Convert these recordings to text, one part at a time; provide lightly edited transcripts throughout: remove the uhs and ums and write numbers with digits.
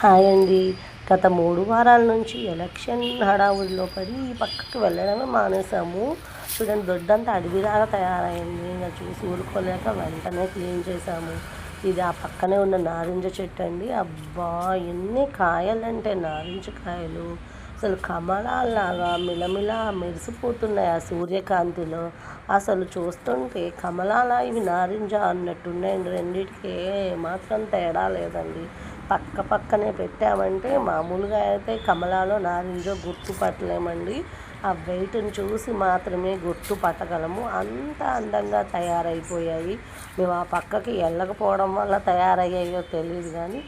Hi అండి. గత 3 వారాల నుంచి ఎలక్షన్ హడావుడిలో పడి ఈ పక్కకి వెళ్ళడమే మానేసాము. చూడండి దొడ్డంతా అడవిలాగా తయారైంది. ఇంక చూసి ఊరుకోలేక వెంటనే క్లీన్ చేసాము. ఇది ఆ పక్కనే ఉన్న నారింజ చెట్టు అండి. అబ్బా! ఎన్ని కాయలంటే నారింజ కాయలు అసలు కమలాల్లాగా మిలమిలా మెరిసిపోతున్నాయి ఆ సూర్యకాంతిలో. అసలు చూస్తుంటే కమలాలా ఇవి నారింజ అన్నట్టున్నాయండి. రెండిటికి ఏమాత్రం తేడా లేదండి. పక్క పక్కనే పెట్టామంటే మామూలుగా అయితే కమలాలో నారింజో గుర్తుపట్టలేమండి. ఆ వెయిట్ని చూసి మాత్రమే గుర్తుపట్టగలము. అంత అందంగా తయారైపోయాయి. మేము ఆ పక్కకి వెళ్ళకపోవడం వల్ల తయారయ్యాయో తెలియదు కానీ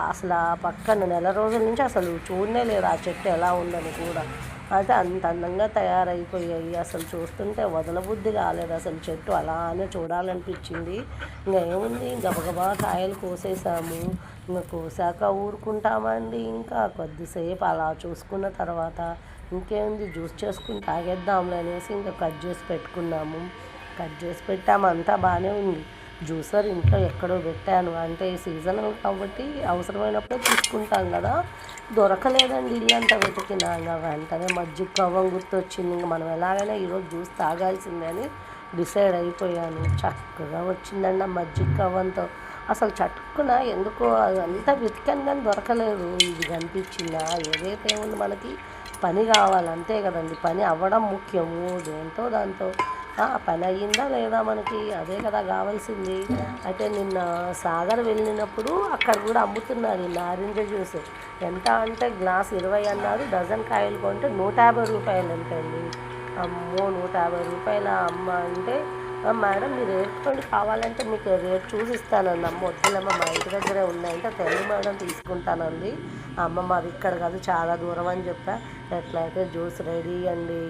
అసలు ఆ పక్కన నెల రోజుల నుంచి అసలు చూడనే లేదు ఆ చెట్టు ఎలా ఉందని కూడా. అయితే అంత అందంగా తయారైపోయాయి. అసలు చూస్తుంటే వదలబుద్ధి కాలేదు. అసలు చెట్టు అలానే చూడాలనిపించింది. ఇంకా ఏముంది, గబగబా కాయలు కోసేసాము. ఇంకా కోసాక ఊరుకుంటామండి. ఇంకా కొద్దిసేపు అలా చూసుకున్న తర్వాత ఇంకేముంది, జ్యూస్ చేసుకుని తాగేద్దాంలే అనేసి ఇంకా కట్ చేసి పెట్టుకున్నాము. కట్ చేసి పెట్టాము, అంతా బాగానే ఉంది. జ్యూసర్ ఇంట్లో ఎక్కడో పెట్టాను. అంటే సీజన్ కాబట్టి అవసరమైనప్పుడే తీసుకుంటాం కదా. దొరకలేదండి, ఇల్లంతా వెతికినా. ఇంకా వెంటనే మజ్జిగ కవ్వం గుర్తొచ్చింది. ఇంక మనం ఎలాగైనా ఈరోజు జ్యూస్ తాగాల్సిందని డిసైడ్ అయిపోయాను. చక్కగా వచ్చిందండి ఆ మజ్జిగ కవ్వంతో. అసలు చటుక్కున ఎందుకో అదంతా వెతికాను కానీ దొరకలేదు. ఇది కనిపించిందా? ఏదైతే ఉంది, మనకి పని కావాలి అంతే కదండి. పని అవ్వడం ముఖ్యము. దేంతో దాంతో పని అయ్యిందా లేదా మనకి, అదే కదా కావాల్సింది. అయితే నిన్న సాగర్ వెళ్ళినప్పుడు అక్కడ కూడా అమ్ముతున్నారు ఈ నారింజ జ్యూస్. ఎంత అంటే గ్లాస్ 20 అన్నారు. డజన్ కాయలు కొంటే 150 రూపాయలు అంటండి. అమ్మో, 150 రూపాయల అమ్మ అంటే, మేడం మీరు రేట్ కావాలంటే మీకు రేట్ చూసి ఇస్తానండి. అమ్మ వద్దులేమ్మ, మా ఇంటి దగ్గరే ఉన్నాయంటే తెలుగు మేడం తీసుకుంటానండి. అమ్మ మాది ఇక్కడ కాదు చాలా దూరం అని చెప్పా. ఎట్లయితే జ్యూస్ రెడీ అండి.